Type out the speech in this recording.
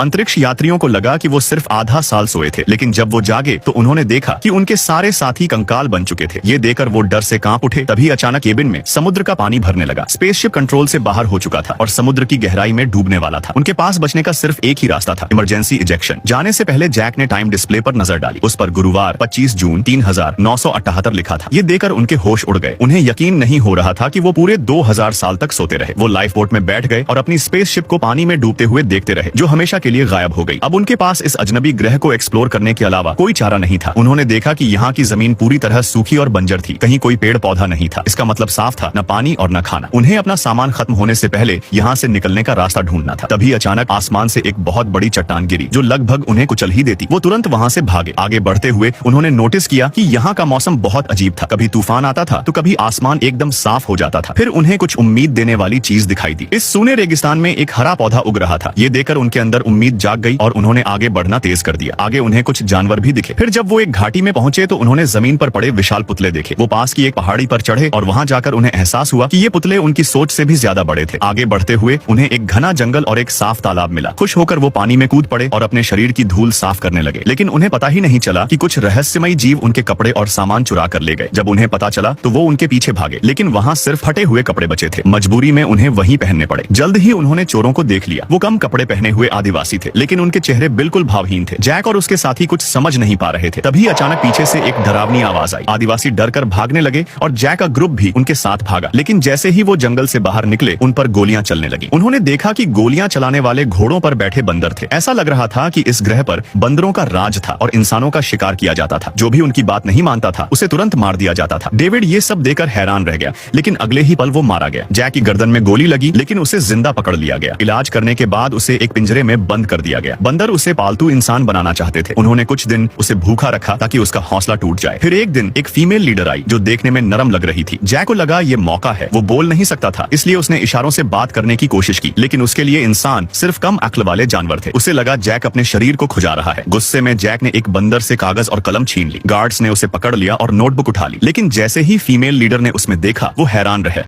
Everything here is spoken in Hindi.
अंतरिक्ष यात्रियों को लगा कि वो सिर्फ आधा साल सोए थे, लेकिन जब वो जागे तो उन्होंने देखा कि उनके सारे साथी कंकाल बन चुके थे। ये देखकर वो डर से कांप उठे। तभी अचानक केबिन में समुद्र का पानी भरने लगा। स्पेसशिप कंट्रोल से बाहर हो चुका था और समुद्र की गहराई में डूबने वाला था। उनके पास बचने का सिर्फ एक ही रास्ता था, इमरजेंसी इजेक्शन। जाने से पहले जैक ने टाइम डिस्प्ले पर नजर डाली। उस पर गुरुवार 25 जून 3978 लिखा था। ये देखकर उनके होश उड़ गए। उन्हें यकीन नहीं हो रहा था कि वो पूरे 2000 साल तक सोते रहे। वो लाइफ बोट में बैठ गए और अपनी स्पेसशिप को पानी में डूबते हुए देखते रहे, जो हमेशा के लिए गायब हो गई। अब उनके पास इस अजनबी ग्रह को एक्सप्लोर करने के अलावा कोई चारा नहीं था। उन्होंने देखा कि यहाँ की जमीन पूरी तरह सूखी और बंजर थी। कहीं कोई पेड़ पौधा नहीं था। इसका मतलब साफ था, न पानी और न खाना। उन्हें अपना सामान खत्म होने से पहले यहाँ से निकलने का रास्ता ढूंढना था। तभी अचानक आसमान से एक बहुत बड़ी चट्टान गिरी, जो लगभग उन्हें कुचल ही देती। वो तुरंत वहाँ से भागे। आगे बढ़ते हुए उन्होंने नोटिस किया कि यहाँ का मौसम बहुत अजीब था। कभी तूफान आता था तो कभी आसमान एकदम साफ हो जाता था। फिर उन्हें कुछ उम्मीद देने वाली चीज दिखाई दी। इस सूने रेगिस्तान में एक हरा पौधा उग रहा था। ये देखकर उनके अंदर उम्मीद जाग गई और उन्होंने आगे बढ़ना तेज कर दिया। आगे उन्हें कुछ जानवर भी दिखे। फिर जब वो एक घाटी में पहुंचे तो उन्होंने जमीन पर पड़े विशाल पुतले देखे। वो पास की एक पहाड़ी पर चढ़े और वहां जाकर उन्हें एहसास हुआ कि ये पुतले उनकी सोच से भी ज्यादा बड़े थे। आगे बढ़ते हुए उन्हें एक घना जंगल और एक साफ तालाब मिला। खुश होकर वो पानी में कूद पड़े और अपने शरीर की धूल साफ करने लगे। लेकिन उन्हें पता ही नहीं चला कि कुछ रहस्यमयी जीव उनके कपड़े और सामान चुरा कर ले गए। जब उन्हें पता चला तो वो उनके पीछे भागे, लेकिन वहाँ सिर्फ फटे हुए कपड़े बचे थे। मजबूरी में उन्हें वही पहनने पड़े। जल्द ही उन्होंने चोरों को देख लिया। वो कम कपड़े पहने हुए आदिवासी थे, लेकिन उनके चेहरे बिल्कुल भावहीन थे। जैक और उसके साथी कुछ समझ नहीं पा रहे थे। तभी अचानक पीछे से एक डरावनी आवाज आई। आदिवासी डर कर भागने लगे और जैक का ग्रुप भी उनके साथ भागा। लेकिन जैसे ही वो जंगल से बाहर निकले, उन पर गोलियां चलने लगी। उन्होंने देखा कि गोलियां चलाने वाले घोड़ों पर बैठे बंदर थे। ऐसा लग रहा था कि इस ग्रह पर बंदरों का राज था और इंसानों का शिकार किया जाता था। जो भी उनकी बात नहीं मानता था उसे तुरंत मार दिया जाता था। डेविड ये सब देखकर हैरान रह गया, लेकिन अगले ही पल वो मारा गया। जैक की गर्दन में गोली लगी, लेकिन उसे जिंदा पकड़ लिया गया। इलाज करने के बाद उसे एक पिंजरे में बंद कर दिया गया। बंदर उसे पालतू इंसान बनाना चाहते थे। उन्होंने कुछ दिन उसे भूखा रखा ताकि उसका हौसला टूट जाए। फिर एक दिन एक फीमेल लीडर आई जो देखने में नरम लग रही थी। जैक को लगा ये मौका है। वो बोल नहीं सकता था, इसलिए उसने इशारों से बात करने की कोशिश की, लेकिन उसके लिए इंसान सिर्फ कम अक्ल वाले जानवर थे। उसे लगा जैक अपने शरीर को खुजा रहा है। गुस्से में जैक ने एक बंदर से कागज और कलम छीन ली। गार्ड्स ने उसे पकड़ लिया और नोटबुक उठा ली, लेकिन जैसे ही फीमेल लीडर ने उसमें देखा वो हैरान रहे।